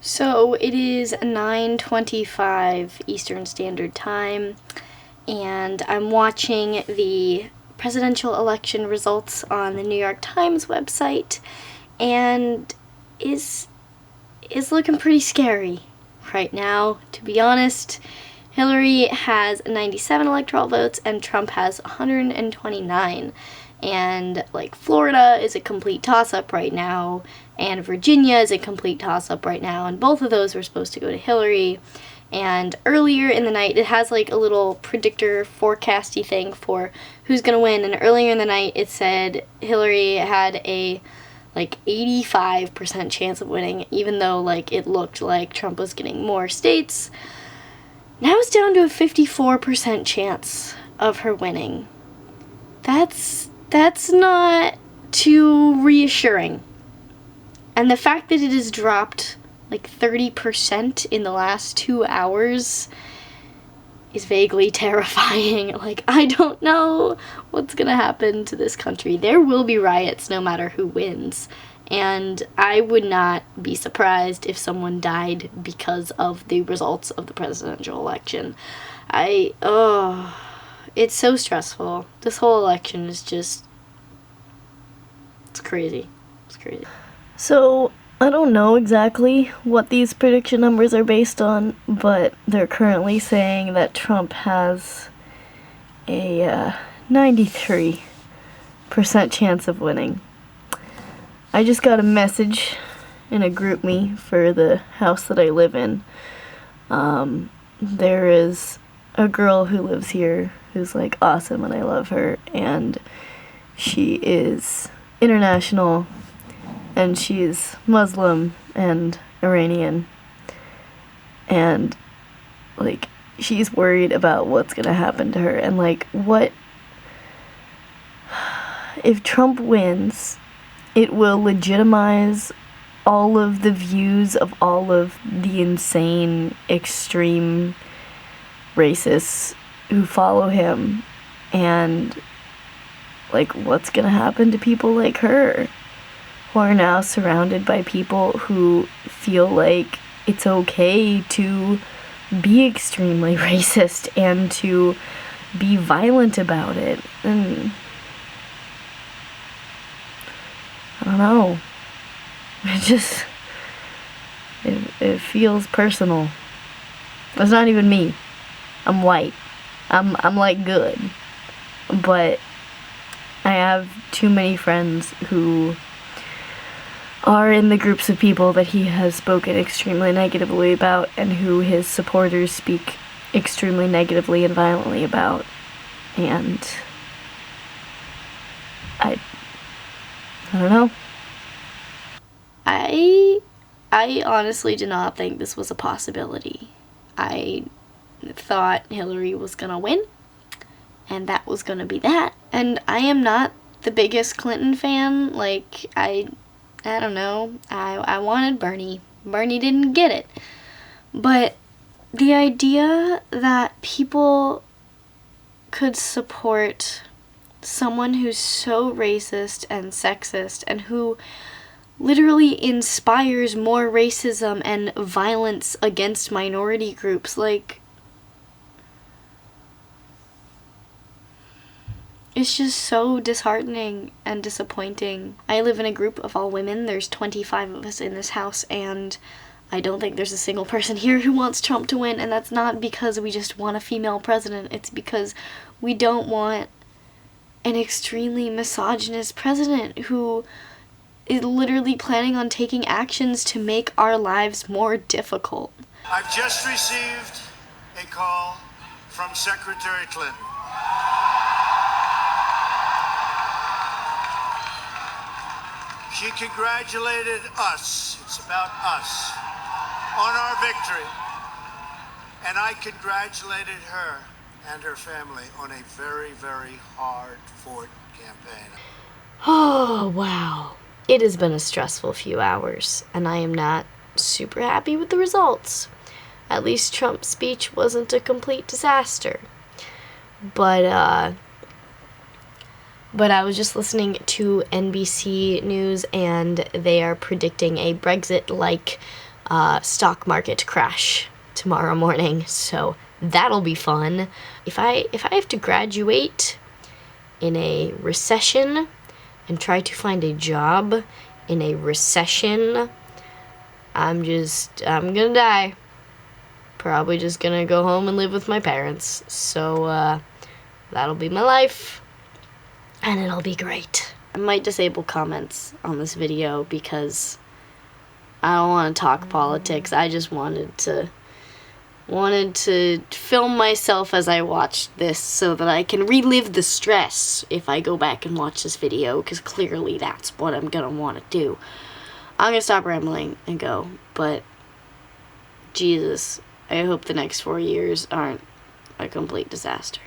So it is 9:25 Eastern Standard Time, and I'm watching the presidential election results on the New York Times website, and is looking pretty scary right now, to be honest. Hillary has 97 electoral votes and Trump has 129. And Florida is a complete toss-up right now, and Virginia is a complete toss-up right now, and both of those were supposed to go to Hillary. And earlier in the night, it has a little predictor forecasty thing for who's gonna win, and earlier in the night it said Hillary had a 85% chance of winning, even though it looked like Trump was getting more states. Now it's down to a 54% chance of her winning. That's not too reassuring. And the fact that it has dropped 30% in the last 2 hours is vaguely terrifying. I don't know what's gonna happen to this country. There will be riots no matter who wins. And I would not be surprised if someone died because of the results of the presidential election. It's so stressful. This whole election is just, it's crazy. It's crazy. So, I don't know exactly what these prediction numbers are based on, but they're currently saying that Trump has a 93% chance of winning. I just got a message in a group me for the house that I live in. There is a girl who lives here who's awesome and I love her, and she is international and she's Muslim and Iranian, and she's worried about what's gonna happen to her, and what if Trump wins, it will legitimize all of the views of all of the insane, extreme racists who follow him, and what's gonna happen to people like her who are now surrounded by people who feel like it's okay to be extremely racist and to be violent about it. And I don't know, it feels personal. It's not even me. I'm white. I'm good. But I have too many friends who are in the groups of people that he has spoken extremely negatively about, and who his supporters speak extremely negatively and violently about. And I don't know. I honestly did not think this was a possibility. I thought Hillary was gonna win, and that was gonna be that. And I am not the biggest Clinton fan. I don't know. I wanted Bernie. Bernie didn't get it. But the idea that people could support someone who's so racist and sexist, and who literally inspires more racism and violence against minority groups, it's just so disheartening and disappointing. I live in a group of all women. There's 25 of us in this house, and I don't think there's a single person here who wants Trump to win, and that's not because we just want a female president. It's because we don't want an extremely misogynist president who is literally planning on taking actions to make our lives more difficult. I've just received a call from Secretary Clinton. She congratulated us, it's about us, on our victory. And I congratulated her and her family on a very, very hard-fought campaign. Oh, wow. It has been a stressful few hours, and I am not super happy with the results. At least Trump's speech wasn't a complete disaster. But I was just listening to NBC News, and they are predicting a Brexit-like stock market crash tomorrow morning, so that'll be fun. If I have to graduate in a recession and try to find a job in a recession, I'm gonna die. Probably just gonna go home and live with my parents. So that'll be my life, and it'll be great. I might disable comments on this video because I don't want to talk politics. I just wanted to film myself as I watched this so that I can relive the stress if I go back and watch this video, because clearly that's what I'm gonna want to do. I'm gonna stop rambling and go, but Jesus, I hope the next 4 years aren't a complete disaster.